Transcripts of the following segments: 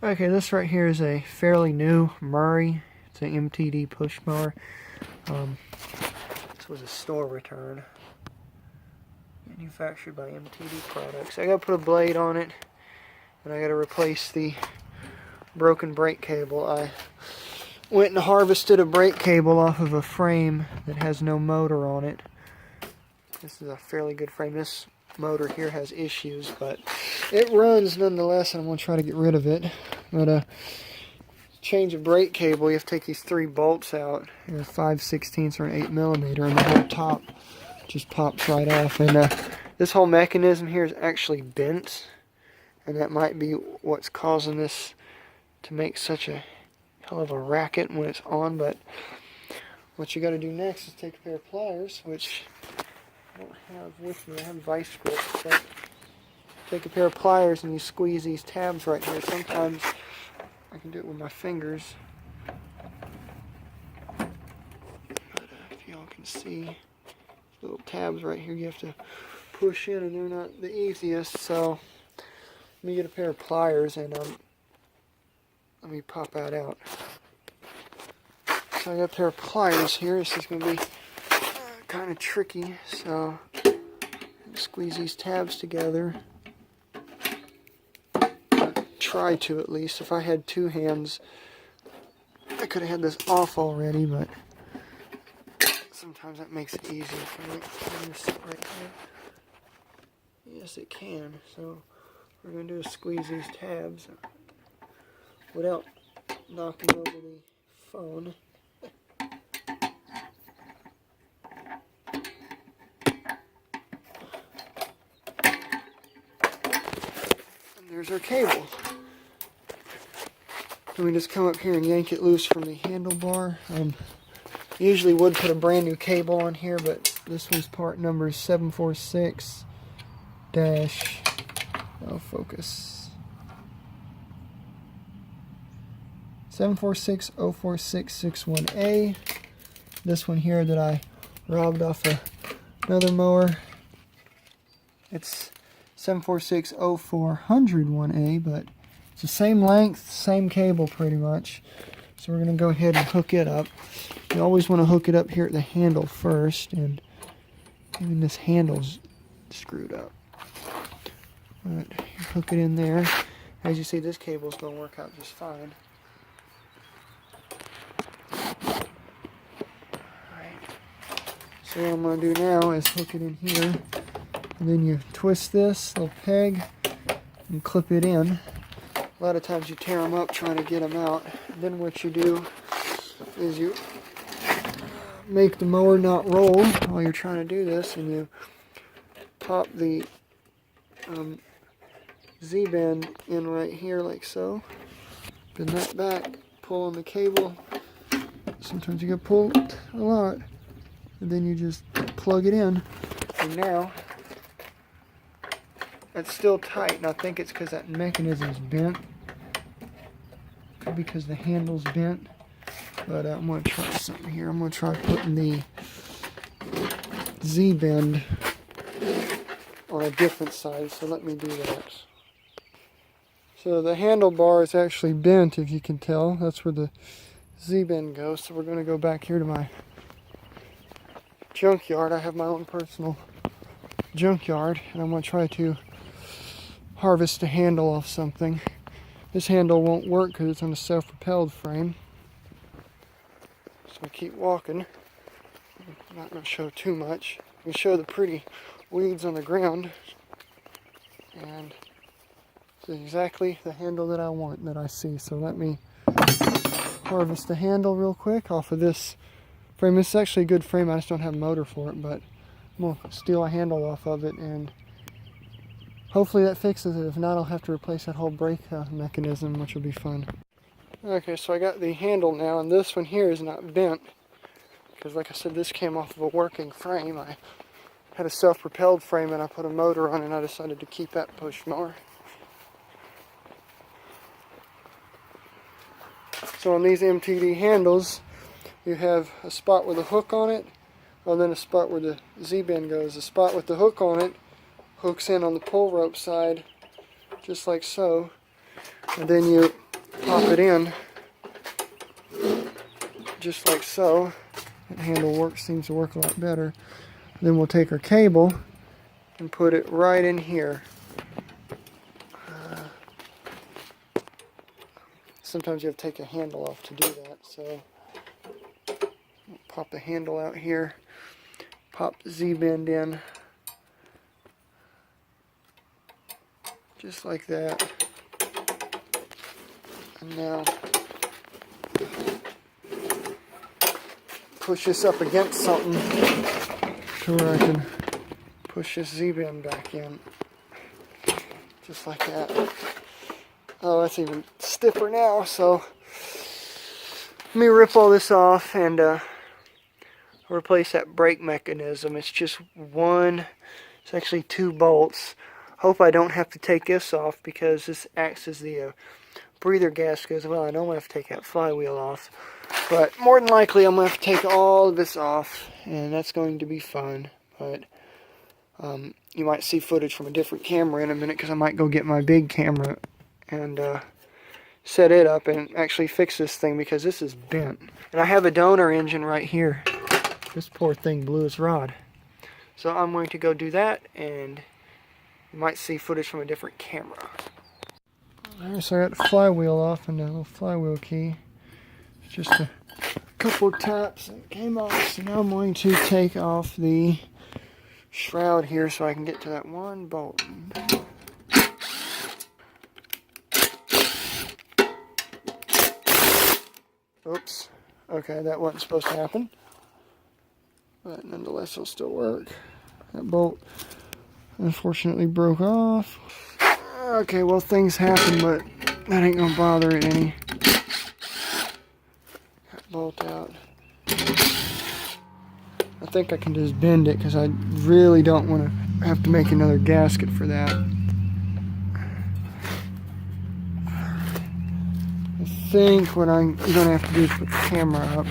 Okay, this right here is a fairly new Mower. It's an MTD push mower. This was a store return. Manufactured by MTD products. I gotta put a blade on it, and I gotta replace the broken brake cable. I went and harvested a brake cable off of a frame that has no motor on it. This is a fairly good frame. This motor here has issues, but it runs nonetheless, and I'm going to try to get rid of it. But change a brake cable, you have to take these 3 bolts out, a 5/16 or an 8mm, and the whole top just pops right off. And this whole mechanism here is actually bent, and that might be what's causing this to make such a hell of a racket when it's on. But what you got to do next is take a pair of pliers, which I don't have with me. I have vice grips, but take a pair of pliers and you squeeze these tabs right here. Sometimes I can do it with my fingers, but if y'all can see, little tabs right here you have to push in, and they're not the easiest. So let me get a pair of pliers and let me pop that out. So I got a pair of pliers here. This is going to be kind of tricky, so squeeze these tabs together. Try to, at least. If I had 2 hands, I could have had this off already, but sometimes that makes it easier for me. Can this sit right here? Yes, it can. So what we're going to do is squeeze these tabs without knocking over the phone. There's our cable. And we just come up here and yank it loose from the handlebar. Usually would put a brand new cable on here, but this was part number 746 dash, oh focus, 746-04661A. This one here that I robbed off another mower. It's 746-0401A, but it's the same length, same cable pretty much. So we're going to go ahead and hook it up. You always want to hook it up here at the handle first, and even this handle's screwed up. But hook it in there. As you see, this cable's going to work out just fine. Alright. So what I'm going to do now is hook it in here. And then you twist this little peg and clip it in. A lot of times you tear them up trying to get them out. And then what you do is you make the mower not roll while you're trying to do this, and you pop the Z-bend in right here like so. Bend that back, pull on the cable. Sometimes you gotta pull a lot. And then you just plug it in. And now it's still tight, and I think it's because that mechanism's bent. Could be because the handle's bent. But I'm going to try something here. I'm going to try putting the Z-bend on a different side, so let me do that. So the handlebar is actually bent, if you can tell. That's where the Z-bend goes. So we're going to go back here to my junkyard. I have my own personal junkyard, and I'm going to try to harvest a handle off something. This handle won't work because it's on a self-propelled frame. So I keep walking. I'm not going to show too much. I'm going to show the pretty weeds on the ground. And it's exactly the handle that I want, that I see. So let me harvest the handle real quick off of this frame. This is actually a good frame. I just don't have a motor for it, but I'm going to steal a handle off of it, and hopefully that fixes it. If not, I'll have to replace that whole brake mechanism, which will be fun. Okay, so I got the handle now, and this one here is not bent, because like I said, this came off of a working frame. I had a self-propelled frame and I put a motor on it, and I decided to keep that push mower. So on these MTD handles, you have a spot with a hook on it, and then a spot where the Z-bend goes. The spot with the hook on it hooks in on the pull rope side, just like so. And then you pop it in just like so. That handle seems to work a lot better. Then we'll take our cable and put it right in here. Sometimes you have to take a handle off to do that, so pop the handle out here, pop the Z-bend in, just like that. And now push this up against something to where I can push this Z-bend back in, just like that. Oh, that's even stiffer now, so let me rip all this off and replace that brake mechanism. It's just one, it's actually 2 bolts. Hope I don't have to take this off because this acts as the breather gasket as well. I know I'm going to have to take that flywheel off, but more than likely I'm going to have to take all of this off, and that's going to be fun. But you might see footage from a different camera in a minute because I might go get my big camera and set it up and actually fix this thing because this is bent. And I have a donor engine right here. This poor thing blew its rod. So I'm going to go do that, and you might see footage from a different camera. Alright, so I got the flywheel off and the little flywheel key. It's just a couple taps and it came off. So now I'm going to take off the shroud here so I can get to that one bolt. Oops. Okay, that wasn't supposed to happen. But nonetheless, it'll still work. That bolt unfortunately broke off. Okay, well, things happen, but that ain't gonna bother it any. That bolt out. I think I can just bend it because I really don't want to have to make another gasket for that. I think what I'm going to have to do is put the camera up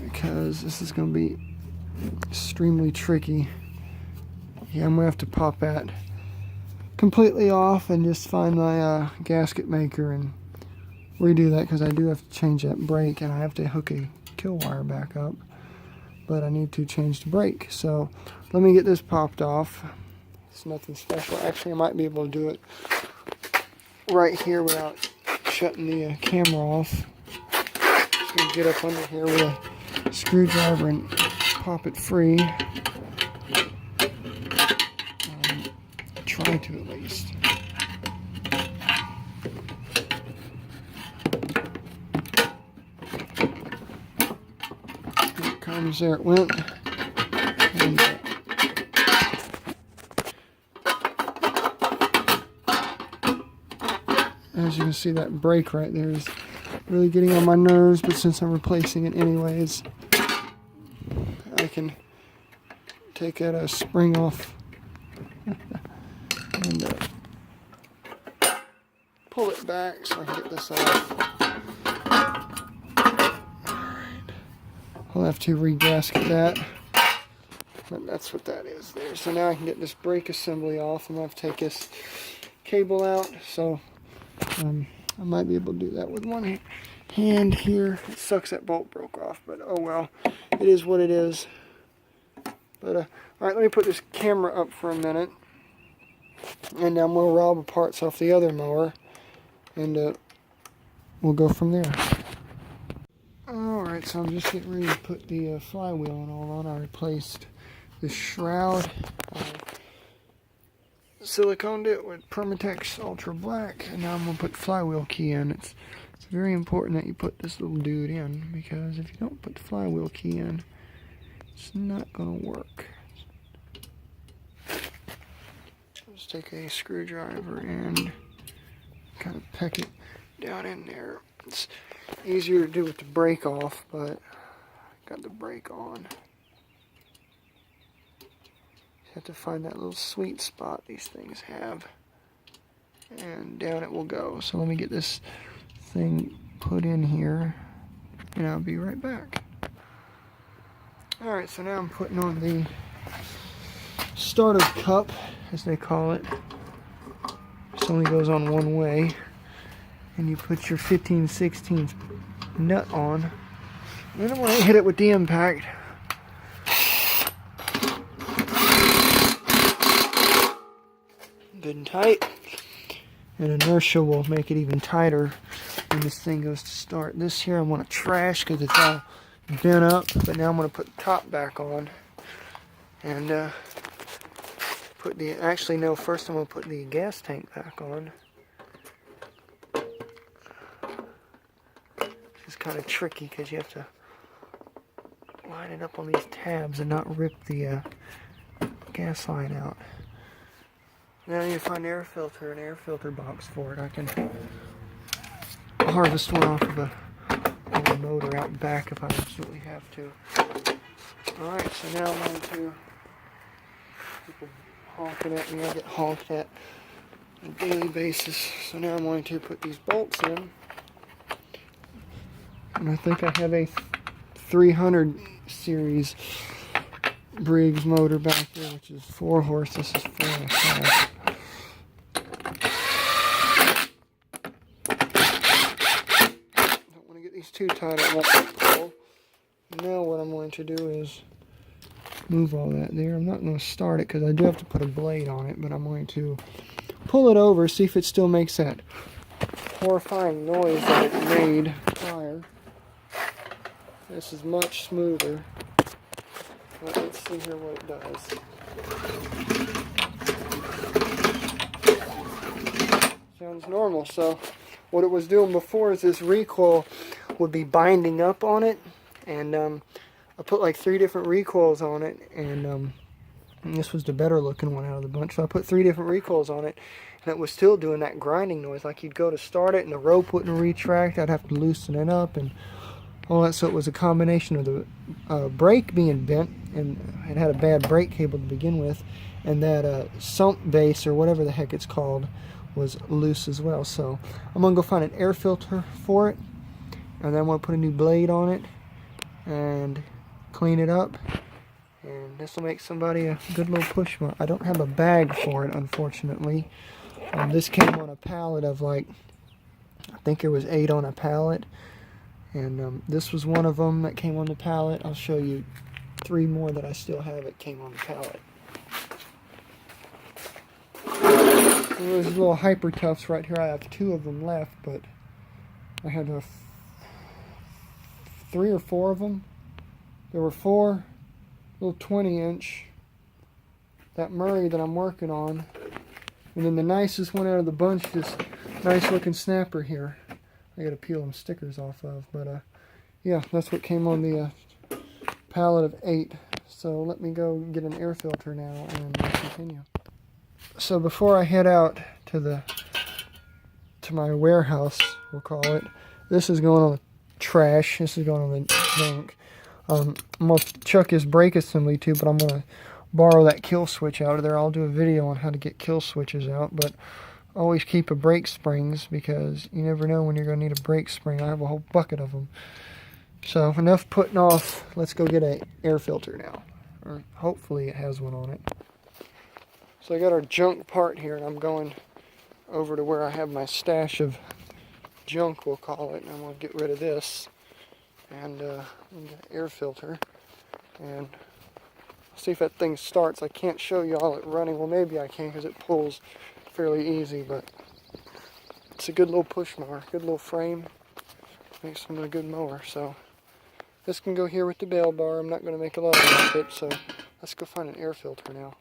because this is going to be extremely tricky. Yeah, I'm going to have to pop that completely off and just find my gasket maker and redo that because I do have to change that brake and I have to hook a kill wire back up. But I need to change the brake. So let me get this popped off. It's nothing special. Actually, I might be able to do it right here without shutting the camera off. Just gonna get up under here with a screwdriver and pop it free. Try to at least. Here it comes, there it went. And, as you can see, that brake right there is really getting on my nerves, but since I'm replacing it anyways, I can take that spring off and pull it back so I can get this off. Alright. I'll have to re-gasket that, but that's what that is there. So now I can get this brake assembly off. I'm going to have to take this cable out, so I might be able to do that with one hand here. It sucks that bolt broke off, but oh well, it is what it is. But alright, let me put this camera up for a minute, and I'm going to rob the parts off the other mower, and we'll go from there. Alright, so I'm just getting ready to put the flywheel and all on. I replaced the shroud. Siliconed it with Permatex Ultra Black, and now I'm going to put the flywheel key in. It's very important that you put this little dude in, because if you don't put the flywheel key in, it's not going to work. Just take a screwdriver and kind of peck it down in there. It's easier to do with the brake off, but I got the brake on. Have to find that little sweet spot these things have, and down it will go. So let me get this thing put in here and I'll be right back. Alright, so now I'm putting on the starter cup, as they call it. This only goes on one way, and you put your 15/16 nut on. And I'm going to hit it with the impact. Good and tight. And inertia will make it even tighter when this thing goes to start. This here I want to trash because it's all bent up, but now I'm going to put the top back on. And put the, actually no, first I'm going to put the gas tank back on. It's kind of tricky because you have to line it up on these tabs and not rip the gas line out. Now I need to find an air filter box for it. I can harvest one off of a motor out back if I absolutely have to. Alright, so now I'm going to, people honking at me, I get honked at on a daily basis. So now I'm going to put these bolts in. And I think I have a 300 series Briggs motor back there, which is 4 horse. This is 4.5. Don't want to get these too tight at once. Now what I'm going to do is move all that there. I'm not going to start it because I do have to put a blade on it, but I'm going to pull it over, see if it still makes that horrifying noise that it made prior. This is much smoother. Let's see here what it does. Sounds normal. So what it was doing before is this recoil would be binding up on it, and I put like 3 different recoils on it, and this was the better looking one out of the bunch. So I put 3 different recoils on it, and it was still doing that grinding noise. Like you'd go to start it and the rope wouldn't retract. I'd have to loosen it up and all that. So it was a combination of the brake being bent, and it had a bad brake cable to begin with, and that sump base or whatever the heck it's called was loose as well. So I'm gonna go find an air filter for it, and then I'm gonna put a new blade on it and clean it up, and this will make somebody a good little push mower. I don't have a bag for it, unfortunately. This came on a pallet of like, I think there was 8 on a pallet. And this was one of them that came on the pallet. I'll show you 3 more that I still have that came on the pallet. And those little Hyper Toughs right here, I have 2 of them left, but I had 3 or 4 of them. There were 4 little 20-inch, that Murray that I'm working on, and then the nicest one out of the bunch, this nice looking snapper here. I gotta peel them stickers off of, but yeah, that's what came on the pallet of 8. So let me go get an air filter now and continue. So before I head out to my warehouse, we'll call it, this is going on the trash. This is going on the junk. I'm gonna chuck his brake assembly too, but I'm gonna borrow that kill switch out of there. I'll do a video on how to get kill switches out, but always keep a brake springs because you never know when you're going to need a brake spring. I have a whole bucket of them. So enough putting off. Let's go get an air filter now. Or hopefully it has one on it. So I got our junk part here, and I'm going over to where I have my stash of junk, we'll call it. And I'm going to get rid of this and get an air filter. And see if that thing starts. I can't show you all it running. Well, maybe I can because it pulls fairly easy, but it's a good little push mower, good little frame, makes them a good mower. So this can go here with the bail bar. I'm not going to make a lot of it, so let's go find an air filter now.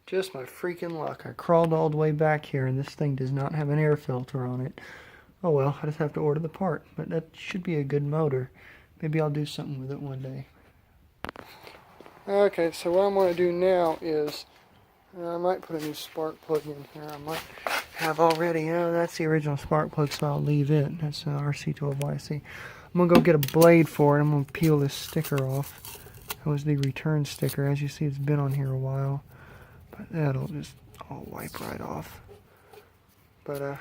Just my freaking luck, I crawled all the way back here and this thing does not have an air filter on it. Oh well, I just have to order the part, but that should be a good motor. Maybe I'll do something with it one day. Okay, so what I'm going to do now is I might put a new spark plug in here. I might have already. Oh, that's the original spark plug, so I'll leave it. That's an RC12YC. I'm going to go get a blade for it. I'm going to peel this sticker off. That was the return sticker. As you see, it's been on here a while. But that'll just all wipe right off. But,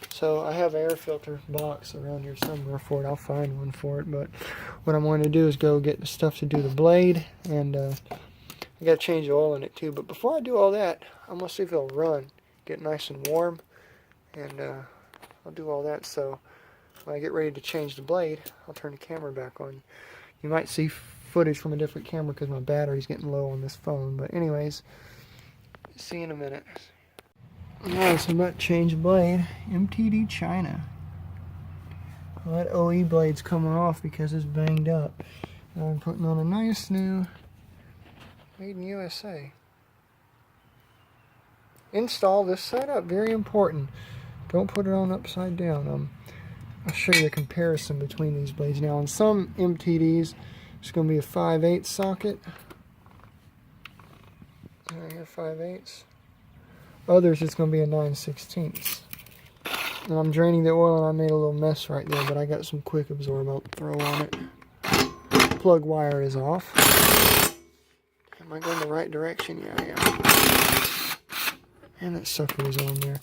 so I have an air filter box around here somewhere for it. I'll find one for it. But what I'm going to do is go get the stuff to do the blade, and I got to change the oil in it too. But before I do all that, I'm going to see if it'll run, get nice and warm, and I'll do all that, so when I get ready to change the blade, I'll turn the camera back on. You might see footage from a different camera because my battery's getting low on this phone. But anyways, see you in a minute. Alright, so I'm about to change the blade. MTD China. Well, that OE blade's coming off because it's banged up. And I'm putting on a nice new made in USA. Install this setup, very important. Don't put it on upside down. I'll show you a comparison between these blades. Now on some MTDs, it's going to be a 5/8 socket. Right here, 5/8. Others, it's going to be a 9/16. And I'm draining the oil, and I made a little mess right there, but I got some quick absorb I'll throw on it. Plug wire is off. Am I going the right direction? Yeah, I am. And that sucker is on there.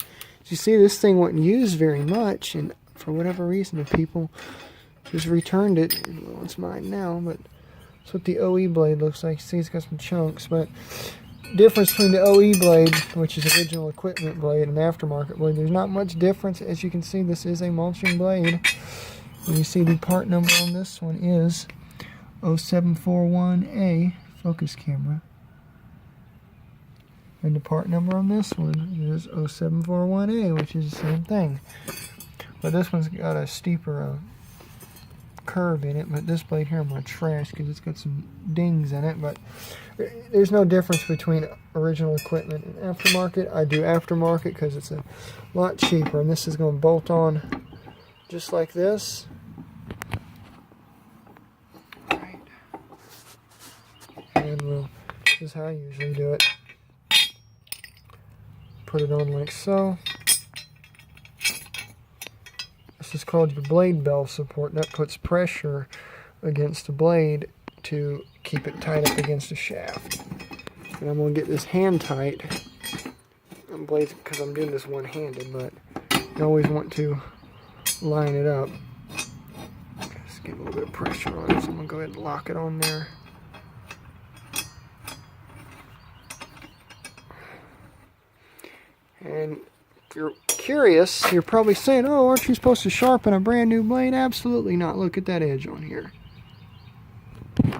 So you see, this thing wasn't used very much, and for whatever reason, the people just returned it. Well, it's mine now, but that's what the OE blade looks like. You see, it's got some chunks, but difference between the OE blade, which is original equipment blade, and aftermarket blade, there's not much difference. As you can see, this is a mulching blade. And you see the part number on this one is 0741A, focus camera. And the part number on this one is 0741A, which is the same thing. But this one's got a steeper curve in it, but this blade here I'm going to trash because it's got some dings in it. But there's no difference between original equipment and aftermarket. I do aftermarket because it's a lot cheaper, and this is going to bolt on just like this. Right. And this is how I usually do it. Put it on like so. This is called your blade bell support. That puts pressure against the blade to keep it tight up against the shaft. And I'm going to get this hand tight on blades because I'm doing this one-handed, but you always want to line it up. Just get a little bit of pressure on it, so I'm going to go ahead and lock it on there. And if you're curious, you're probably saying, oh, aren't you supposed to sharpen a brand new blade? Absolutely not. Look at that edge on here.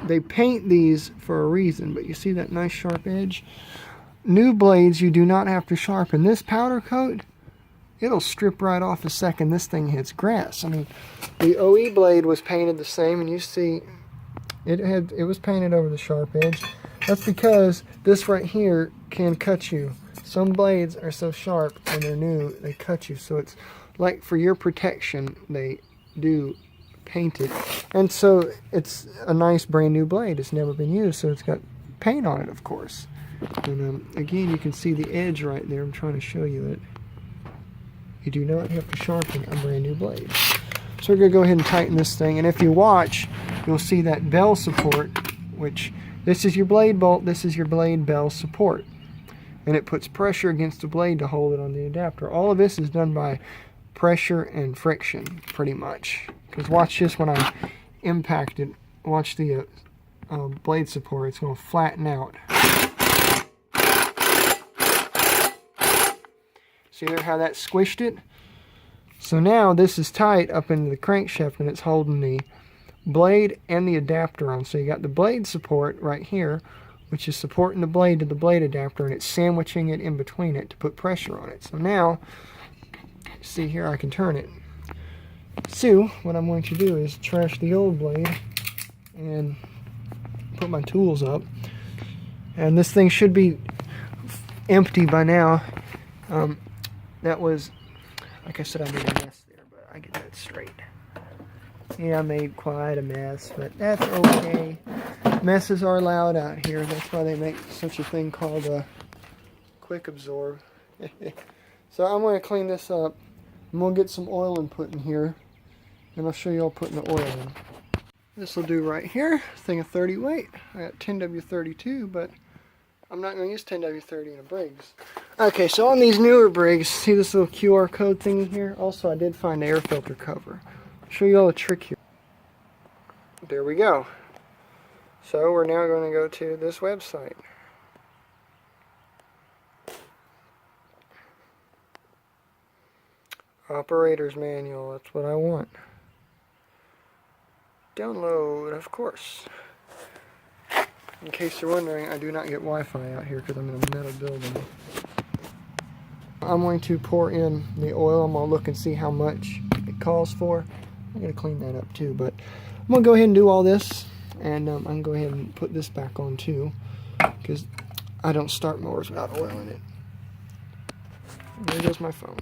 They paint these for a reason, but you see that nice sharp edge? New blades, you do not have to sharpen. This powder coat, it'll strip right off the second this thing hits grass. I mean, the OE blade was painted the same, and you see it was painted over the sharp edge. That's because this right here can cut you. Some blades are so sharp when they're new, they cut you. So it's like for your protection, they do paint it. And so it's a nice brand new blade. It's never been used, so it's got paint on it, of course. And again, you can see the edge right there. I'm trying to show you that you do not have to sharpen a brand new blade. So we're going to go ahead and tighten this thing. And if you watch, you'll see that bell support, which this is your blade bolt, this is your blade bell support. And it puts pressure against the blade to hold it on the adapter. All of this is done by pressure and friction, pretty much. Because watch this when I impact it. Watch the blade support. It's going to flatten out. See there how that squished it? So now this is tight up into the crankshaft, and it's holding the blade and the adapter on. So you got the blade support right here, which is supporting the blade to the blade adapter, and it's sandwiching it in between it to put pressure on it. So now, see here, I can turn it. So what I'm going to do is trash the old blade and put my tools up. And this thing should be empty by now. That was, like I said, I made a mess there, but I get that straight. Yeah, I made quite a mess, but that's okay. Messes are allowed out here. That's why they make such a thing called a quick absorb. So I'm going to clean this up. I'm going to get some oil and put in here, and I'll show you all putting the oil in. This will do right here. Thing of 30 weight. I got 10W32, but I'm not going to use 10W30 in a Briggs. Okay, so on these newer Briggs, see this little QR code thing here? Also, I did find the air filter cover. I'll show you all a trick here. There we go. So we're now going to go to this website. Operator's manual, that's what I want. Download, of course. In case you're wondering, I do not get Wi-Fi out here because I'm in a metal building. I'm going to pour in the oil. I'm going to look and see how much it calls for. I'm going to clean that up too, but I'm going to go ahead and do all this, and I'm going to go ahead and put this back on too, because I don't start mowers without oil in it. There goes my phone.